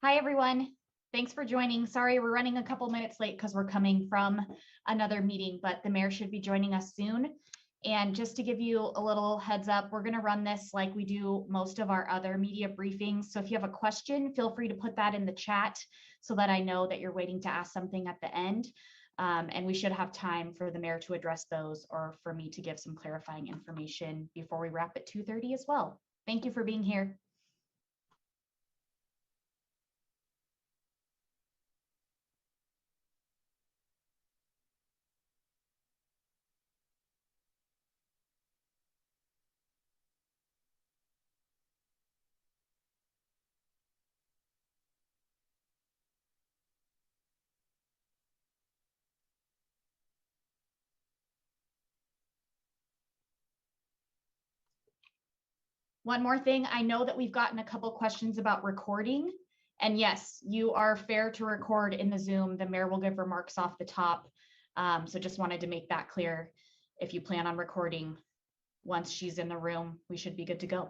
Hi, everyone. Thanks for joining. Sorry, we're running a couple minutes late because we're coming from another meeting, but the mayor should be joining us soon. And just to give you a little heads up, we're going to run this like we do most of our other media briefings. So if you have a question, feel free to put that in the chat so that I know that you're waiting to ask something at the end. And we should have time for the mayor to address those or for me to give some clarifying information before we wrap at 2:30 as well. Thank you for being here. One more thing, I know that we've gotten a couple questions about recording. And yes, you are fair to record in the Zoom. The mayor will give remarks off the top. So just wanted to make that clear. If you plan on recording, once she's in the room, we should be good to go.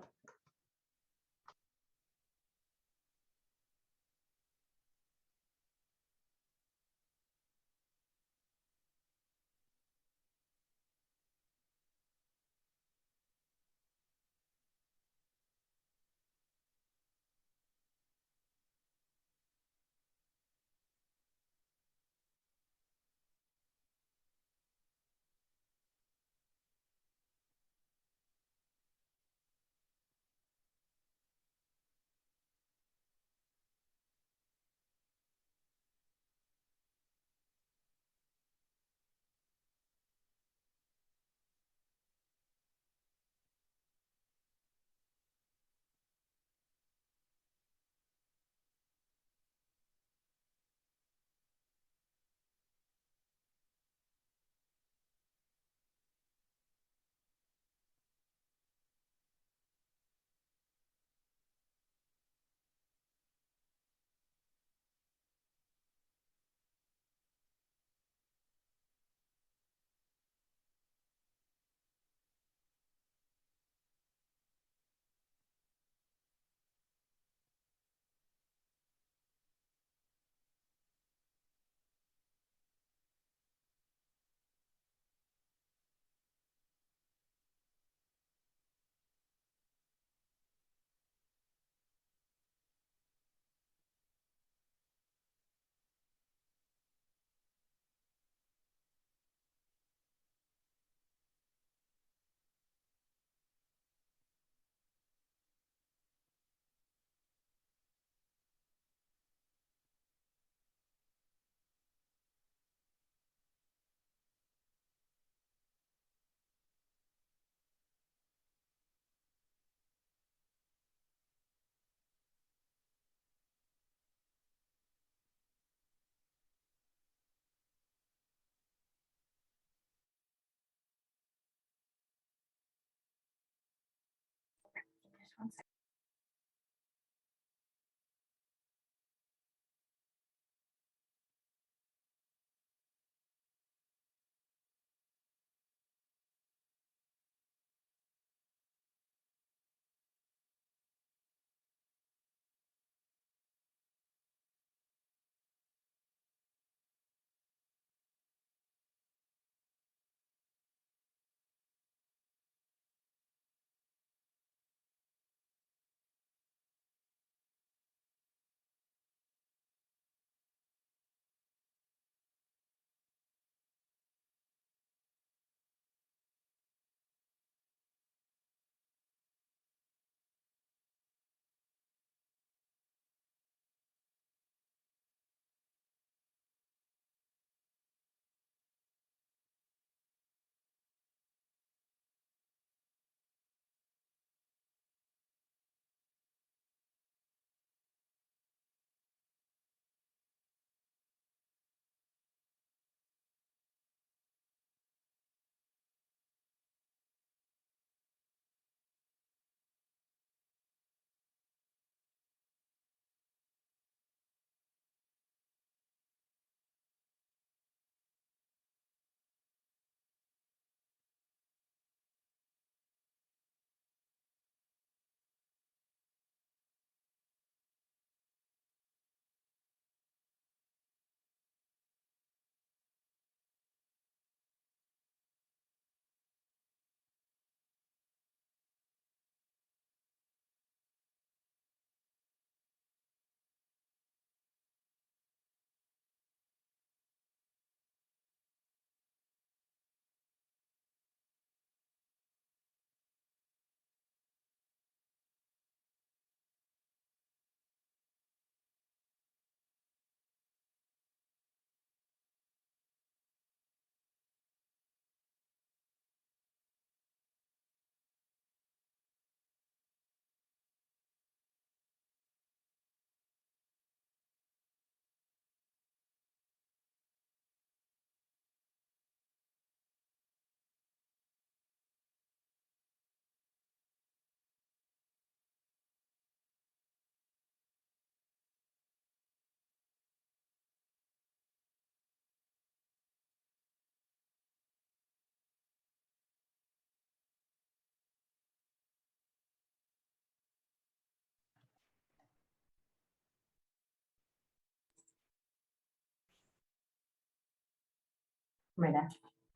Am I there?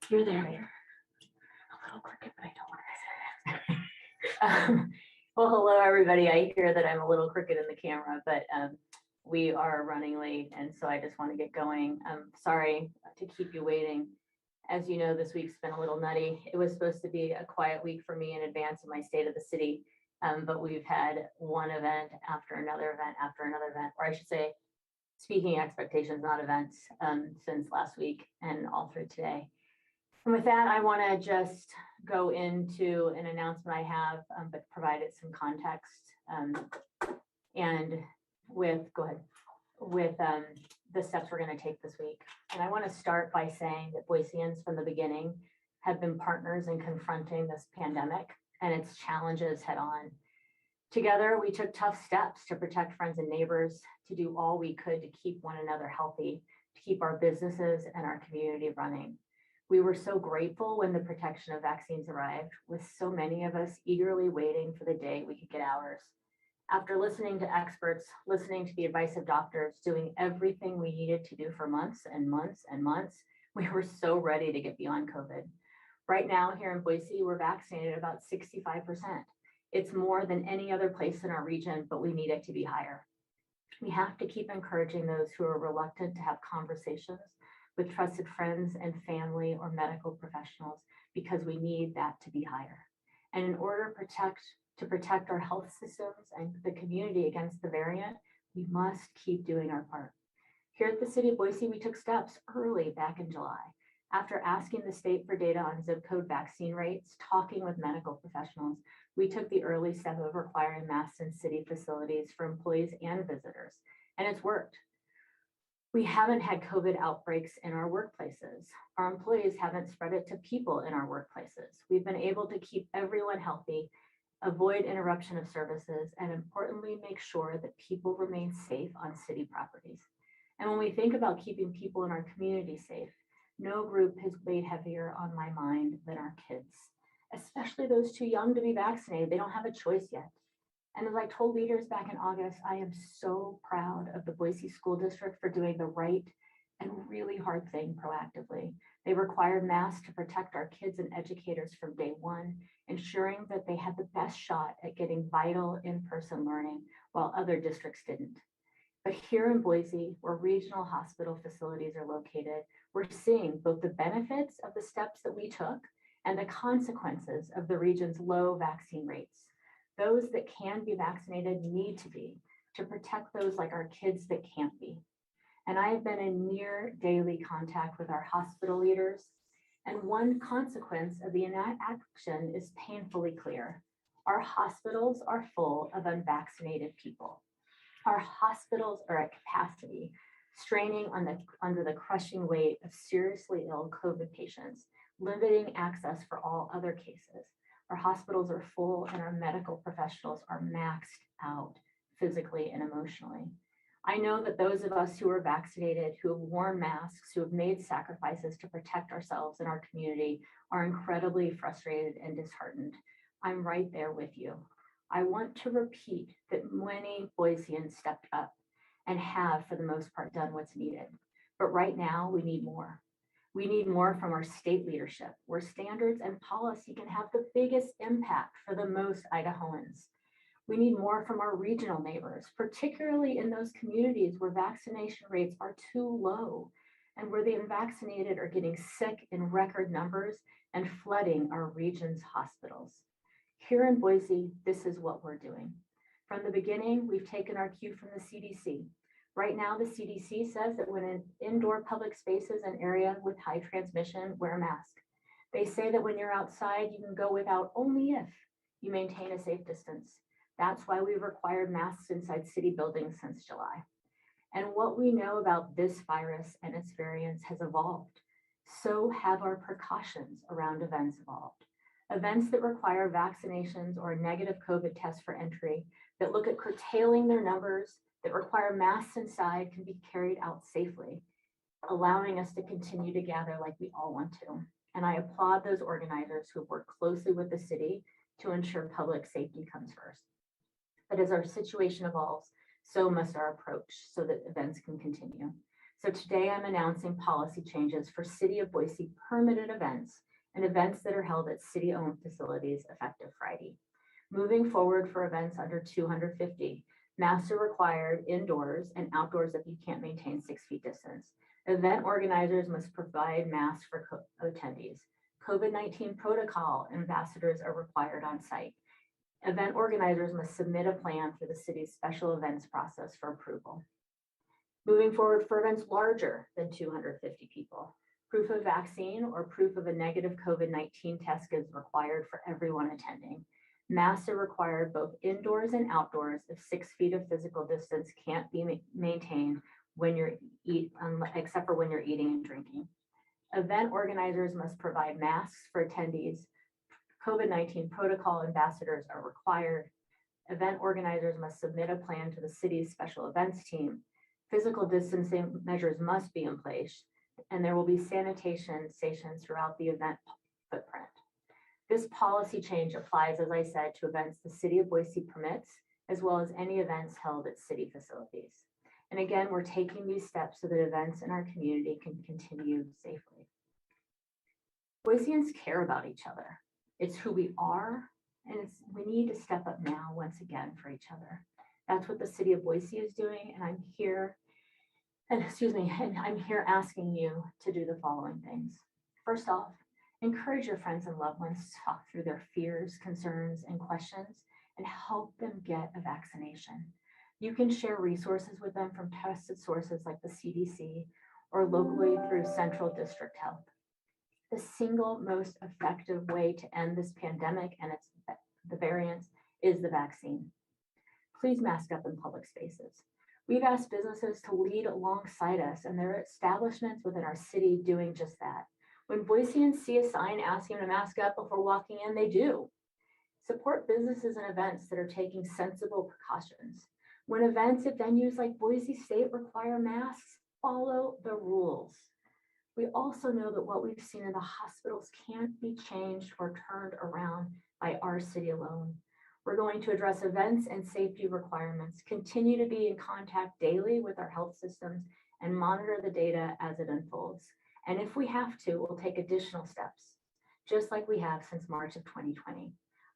You're there. Right. A little crooked, but I don't want to. Well, hello, everybody. I hear that I'm a little crooked in the camera, but we are running late, and so I just want to get going. I'm sorry to keep you waiting. As you know, this week's been a little nutty. It was supposed to be a quiet week for me in advance of my state of the city, but we've had one event after another event after another event, or I should say, speaking expectations, not events, since last week and all through today. And with that, I want to just go into an announcement I have, but provided some context. And go ahead, with the steps we're going to take this week. And I want to start by saying that Boiseans from the beginning have been partners in confronting this pandemic and its challenges head on. Together, we took tough steps to protect friends and neighbors, to do all we could to keep one another healthy, to keep our businesses and our community running. We were so grateful when the protection of vaccines arrived, with so many of us eagerly waiting for the day we could get ours. After listening to experts, listening to the advice of doctors, doing everything we needed to do for months and months and months, we were so ready to get beyond COVID. Right now here in Boise, we're vaccinated about 65%. It's more than any other place in our region, but we need it to be higher. We have to keep encouraging those who are reluctant to have conversations with trusted friends and family or medical professionals, because we need that to be higher. And in order to protect our health systems and the community against the variant, we must keep doing our part. Here at the City of Boise, we took steps early back in July. After asking the state for data on zip code vaccine rates, talking with medical professionals, we took the early step of requiring masks in city facilities for employees and visitors, and it's worked. We haven't had COVID outbreaks in our workplaces. Our employees haven't spread it to people in our workplaces. We've been able to keep everyone healthy, avoid interruption of services, and importantly, make sure that people remain safe on city properties. And when we think about keeping people in our community safe, no group has weighed heavier on my mind than our kids, especially those too young to be vaccinated. They don't have a choice yet. And as I told leaders back in August, I am so proud of the Boise School District for doing the right and really hard thing proactively. They required masks to protect our kids and educators from day one, ensuring that they had the best shot at getting vital in-person learning while other districts didn't. But here in Boise, where regional hospital facilities are located, we're seeing both the benefits of the steps that we took and the consequences of the region's low vaccine rates. Those that can be vaccinated need to be, to protect those like our kids that can't be. And I have been in near daily contact with our hospital leaders. And one consequence of the inaction is painfully clear. Our hospitals are full of unvaccinated people. Our hospitals are at capacity, straining under the crushing weight of seriously ill COVID patients, limiting access for all other cases. Our hospitals are full and our medical professionals are maxed out physically and emotionally. I know that those of us who are vaccinated, who have worn masks, who have made sacrifices to protect ourselves and our community are incredibly frustrated and disheartened. I'm right there with you. I want to repeat that many Boiseans stepped up and have, for the most part, done what's needed. But right now, we need more. We need more from our state leadership, where standards and policy can have the biggest impact for the most Idahoans. We need more from our regional neighbors, particularly in those communities where vaccination rates are too low and where the unvaccinated are getting sick in record numbers and flooding our region's hospitals. Here in Boise, this is what we're doing. From the beginning, we've taken our cue from the CDC. Right now, the CDC says that when in indoor public spaces and area with high transmission, wear a mask. They say that when you're outside, you can go without only if you maintain a safe distance. That's why we've required masks inside city buildings since July. And what we know about this virus and its variants has evolved. So have our precautions around events evolved. Events that require vaccinations or a negative COVID test for entry, that look at curtailing their numbers, that require masks inside can be carried out safely, allowing us to continue to gather like we all want to. And I applaud those organizers who work closely with the city to ensure public safety comes first. But as our situation evolves, so must our approach so that events can continue. So today I'm announcing policy changes for City of Boise permitted events and events that are held at city-owned facilities effective Friday. Moving forward for events under 250, masks are required indoors and outdoors if you can't maintain 6 feet distance. Event organizers must provide masks for attendees. COVID-19 protocol ambassadors are required on site. Event organizers must submit a plan for the city's special events process for approval. Moving forward for events larger than 250 people, proof of vaccine or proof of a negative COVID-19 test is required for everyone attending. Masks are required both indoors and outdoors if 6 feet of physical distance can't be maintained when you're except for when you're eating and drinking. Event organizers must provide masks for attendees. COVID-19 protocol ambassadors are required. Event organizers must submit a plan to the city's special events team. Physical distancing measures must be in place, and there will be sanitation stations throughout the event footprint. This policy change applies, as I said, to events the City of Boise permits, as well as any events held at city facilities. And again, we're taking these steps so that events in our community can continue safely. Boiseans care about each other. It's who we are, and we need to step up now once again for each other. That's what the City of Boise is doing, and I'm here asking you to do the following things. First off, encourage your friends and loved ones to talk through their fears, concerns, and questions and help them get a vaccination. You can share resources with them from trusted sources like the CDC or locally through Central District Health. The single most effective way to end this pandemic and the variants is the vaccine. Please mask up in public spaces. We've asked businesses to lead alongside us, and there are establishments within our city doing just that. When Boiseans see a sign asking them to mask up before walking in, they do. Support businesses and events that are taking sensible precautions. When events at venues like Boise State require masks, follow the rules. We also know that what we've seen in the hospitals can't be changed or turned around by our city alone. We're going to address events and safety requirements, continue to be in contact daily with our health systems, and monitor the data as it unfolds. And if we have to, we'll take additional steps, just like we have since March of 2020.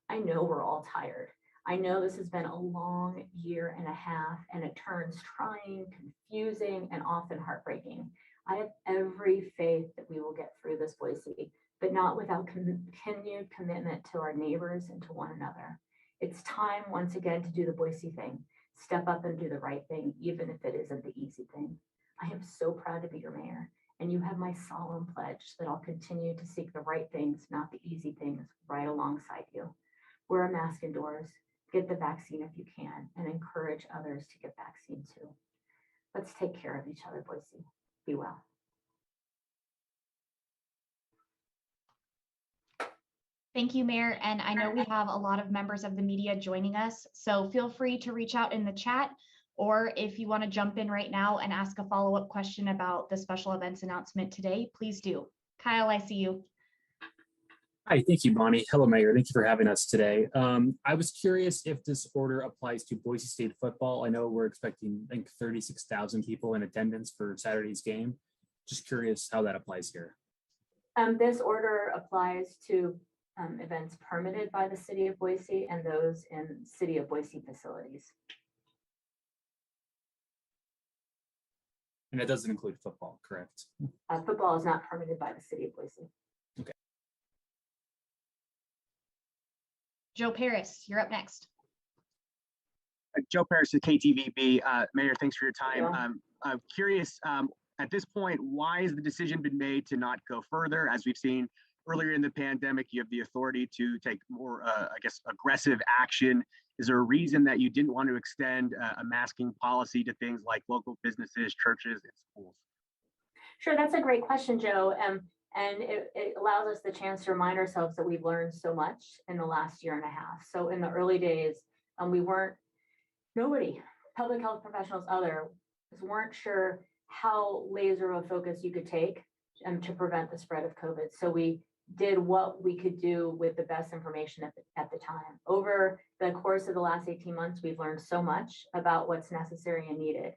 I know we're all tired. I know this has been a long year and a half, and it turns trying, confusing, and often heartbreaking. I have every faith that we will get through this, Boise, but not without continued commitment to our neighbors and to one another. It's time once again to do the Boise thing, step up and do the right thing, even if it isn't the easy thing. I am so proud to be your mayor, and you have my solemn pledge that I'll continue to seek the right things, not the easy things, right alongside you. Wear a mask indoors, get the vaccine if you can, and encourage others to get vaccine too. Let's take care of each other, Boise. Be well. Thank you, Mayor. And I know we have a lot of members of the media joining us, so feel free to reach out in the chat, or if you want to jump in right now and ask a follow-up question about the special events announcement today, please do. Kyle, I see you. Hi, thank you, Bonnie. Hello, Mayor. Thank you for having us today. I was curious if this order applies to Boise State football. I know we're expecting, I think, 36,000 people in attendance for Saturday's game. Just curious how that applies here. This order applies to events permitted by the City of Boise and those in City of Boise facilities. And that doesn't include football, correct? Football is not permitted by the City of Boise. Okay. Joe Paris, you're up next. Joe Paris at KTVB. Mayor, thanks for your time. I'm curious, at this point, why has the decision been made to not go further? As we've seen earlier in the pandemic, you have the authority to take more, aggressive action. Is there a reason that you didn't want to extend a masking policy to things like local businesses, churches, and schools? Sure, that's a great question, Joe. And it allows us the chance to remind ourselves that we've learned so much in the last year and a half. So in the early days, nobody, public health professionals, weren't sure how laser of focus you could take to prevent the spread of COVID. So we did what we could do with the best information at the time. Over the course of the last 18 months, we've learned so much about what's necessary and needed.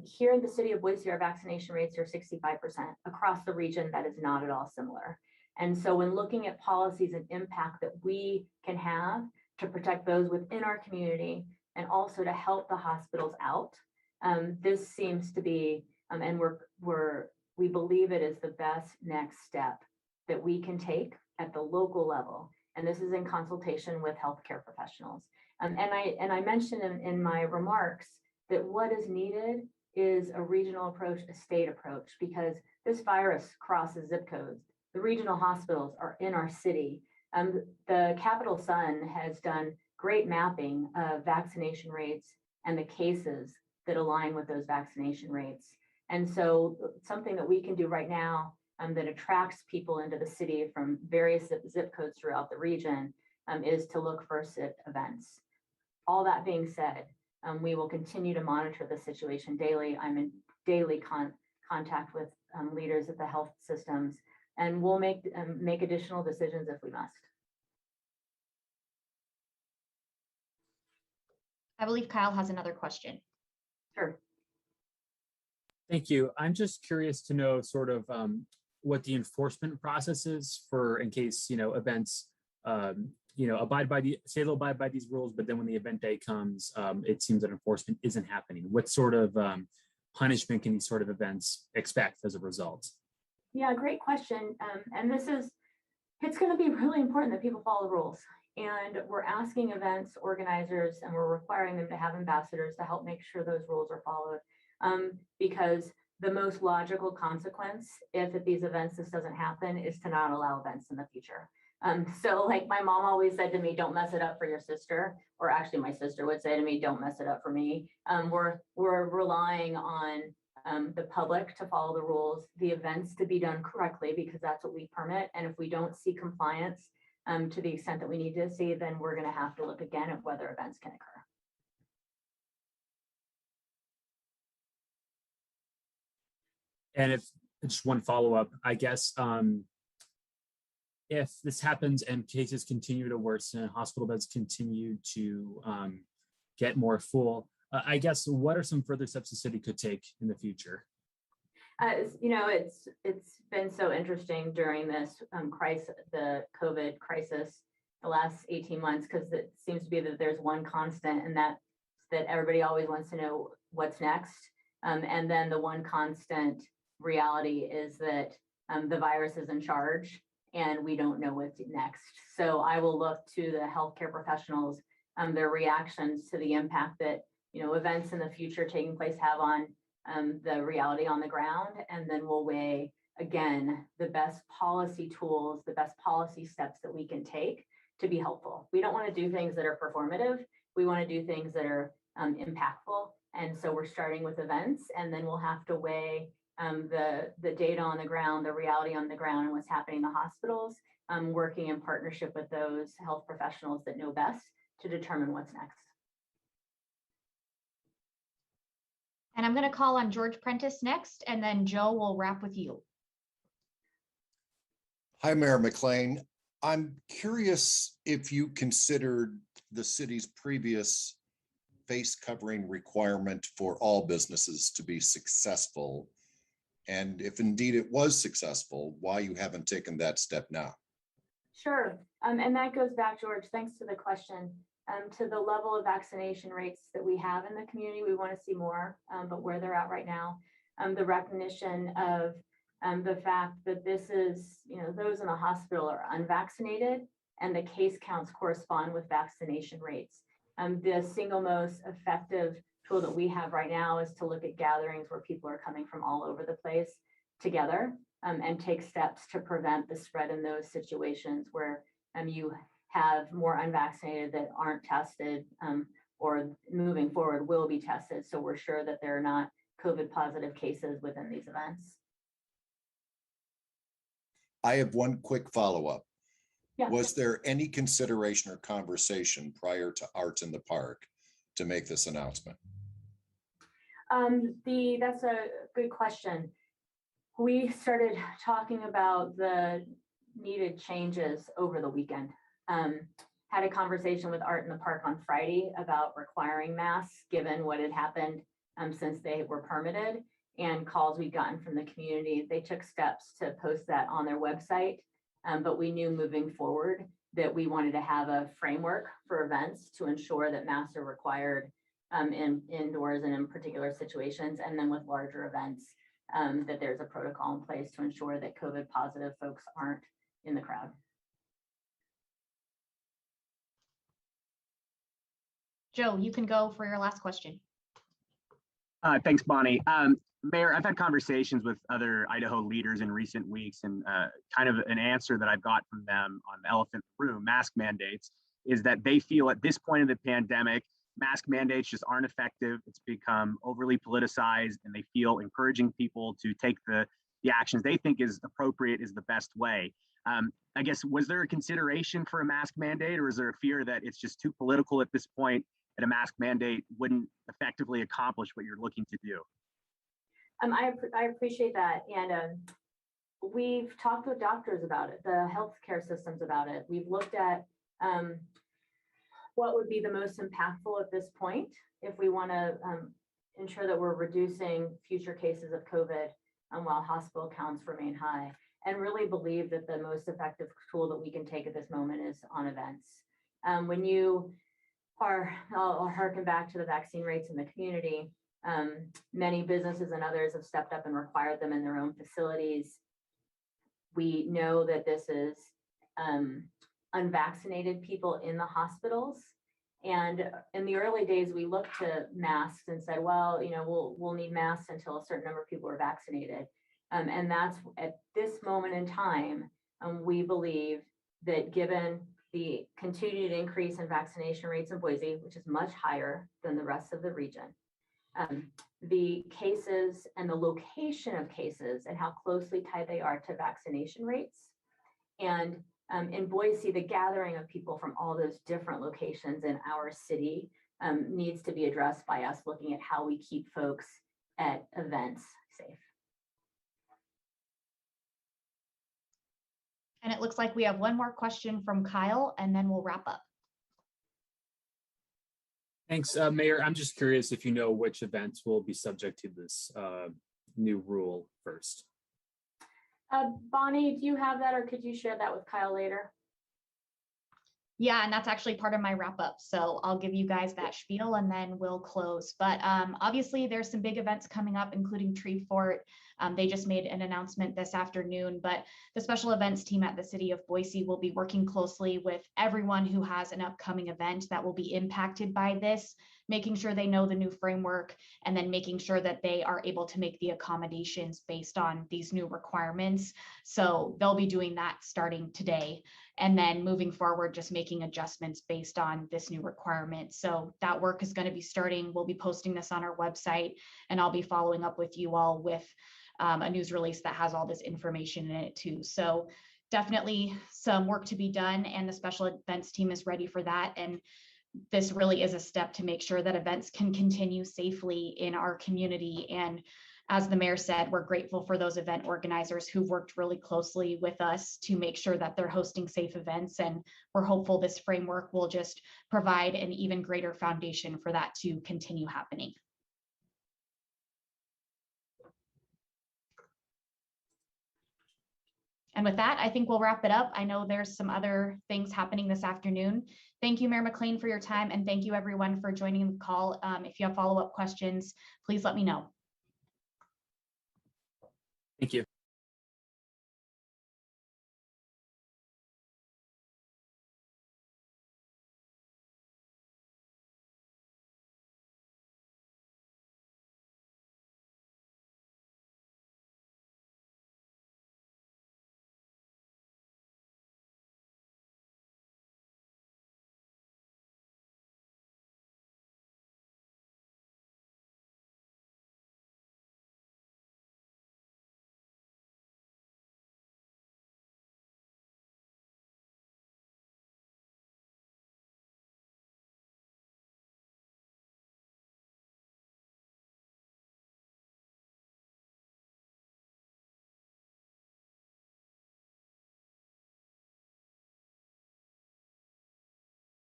Here in the city of Boise, our vaccination rates are 65%. Across the region, that is not at all similar. And so when looking at policies and impact that we can have to protect those within our community and also to help the hospitals out, this seems to be, and we believe it is the best next step that we can take at the local level. And this is in consultation with healthcare professionals. And I mentioned in my remarks that what is needed is a regional approach, a state approach, because this virus crosses zip codes. The regional hospitals are in our city. The Capital Sun has done great mapping of vaccination rates and the cases that align with those vaccination rates. And so something that we can do right now that attracts people into the city from various zip codes throughout the region is to look first at events. All that being said, we will continue to monitor the situation daily. I'm in daily contact with leaders at the health systems, and we'll make additional decisions if we must. I believe Kyle has another question. Sure. Thank you. I'm just curious to know sort of what the enforcement process is for in case, events, say they'll abide by these rules, but then when the event day comes, it seems that enforcement isn't happening. What sort of punishment can these sort of events expect as a result? Yeah, great question. And it's going to be really important that people follow the rules. And we're asking events organizers and we're requiring them to have ambassadors to help make sure those rules are followed. Because the most logical consequence, if at these events this doesn't happen, is to not allow events in the future. So like my mom always said to me, don't mess it up for your sister, or actually my sister would say to me, don't mess it up for me. We're relying on the public to follow the rules, the events to be done correctly, because that's what we permit. And if we don't see compliance to the extent that we need to see, then we're going to have to look again at whether events can occur. And if just one follow-up, I guess, if this happens and cases continue to worsen, hospital beds continue to get more full, I guess, what are some further steps the city could take in the future? It's been so interesting during this crisis, the COVID crisis, the last 18 months, because it seems to be that there's one constant, and that everybody always wants to know what's next. And then the one constant reality is that the virus is in charge and we don't know what's next. So I will look to the healthcare professionals, their reactions to the impact that events in the future taking place have on the reality on the ground, and then we'll weigh again the best policy tools, the best policy steps that we can take to be helpful. We don't want to do things that are performative. We want to do things that are impactful. And so we're starting with events, and then we'll have to weigh the data on the ground, the reality on the ground, and what's happening in the hospitals, working in partnership with those health professionals that know best to determine what's next. And I'm going to call on George Prentice next, and then Joe will wrap with you. Hi, Mayor McLean. I'm curious if you considered the city's previous face covering requirement for all businesses to be successful. And if indeed it was successful, why you haven't taken that step now? Sure. And that goes back, George, thanks to the question, to the level of vaccination rates that we have in the community. We want to see more, but where they're at right now, the recognition of the fact that this is, those in the hospital are unvaccinated and the case counts correspond with vaccination rates. The single most effective tool that we have right now is to look at gatherings where people are coming from all over the place together and take steps to prevent the spread in those situations where you have more unvaccinated that aren't tested or moving forward will be tested. So we're sure that there are not COVID positive cases within these events. I have one quick follow-up. Yeah. Was there any consideration or conversation prior to Art in the Park to make this announcement? That's a good question. We started talking about the needed changes over the weekend. Had a conversation with Art in the Park on Friday about requiring masks, given what had happened since they were permitted, and calls we'd gotten from the community. They took steps to post that on their website, but we knew moving forward that we wanted to have a framework for events to ensure that masks are required indoors and in particular situations, and then with larger events, that there's a protocol in place to ensure that COVID positive folks aren't in the crowd. Joe, you can go for your last question. Thanks, Bonnie. Mayor, I've had conversations with other Idaho leaders in recent weeks, and kind of an answer that I've got from them on the elephant in the room, mask mandates, is that they feel at this point in the pandemic, mask mandates just aren't effective. It's become overly politicized, and they feel encouraging people to take the actions they think is appropriate is the best way. I guess, was there a consideration for a mask mandate, or is there a fear that it's just too political at this point that a mask mandate wouldn't effectively accomplish what you're looking to do? I appreciate that. And we've talked with doctors about it, the healthcare systems about it. We've looked at what would be the most impactful at this point if we want to ensure that we're reducing future cases of COVID while hospital counts remain high, and really believe that the most effective tool that we can take at this moment is on events. When you I'll harken back to the vaccine rates in the community. Many businesses and others have stepped up and required them in their own facilities. We know that this is unvaccinated people in the hospitals. And in the early days, we looked to masks and said, well, we'll need masks until a certain number of people are vaccinated. And that's at this moment in time, we believe that given the continued increase in vaccination rates in Boise, which is much higher than the rest of the region, the cases and the location of cases and how closely tied they are to vaccination rates. And in Boise, the gathering of people from all those different locations in our city needs to be addressed by us looking at how we keep folks at events safe. And it looks like we have one more question from Kyle, and then we'll wrap up. Thanks, Mayor. I'm just curious if you know which events will be subject to this new rule first. Bonnie, do you have that, or could you share that with Kyle later? Yeah, and that's actually part of my wrap up. So I'll give you guys that spiel and then we'll close. But obviously there's some big events coming up, including Tree Fort. They just made an announcement this afternoon, but the special events team at the City of Boise will be working closely with everyone who has an upcoming event that will be impacted by this, making sure they know the new framework, and then making sure that they are able to make the accommodations based on these new requirements. So they'll be doing that starting today. And then moving forward, just making adjustments based on this new requirement. So that work is going to be starting. We'll be posting this on our website, and I'll be following up with you all with a news release that has all this information in it too. So definitely some work to be done, and the special events team is ready for that. And this really is a step to make sure that events can continue safely in our community. And as the mayor said, we're grateful for those event organizers who've worked really closely with us to make sure that they're hosting safe events. And we're hopeful this framework will just provide an even greater foundation for that to continue happening. And with that, I think we'll wrap it up. I know there's some other things happening this afternoon. Thank you, Mayor McLean, for your time. And thank you everyone for joining the call. If you have follow-up questions, please let me know. Thank you.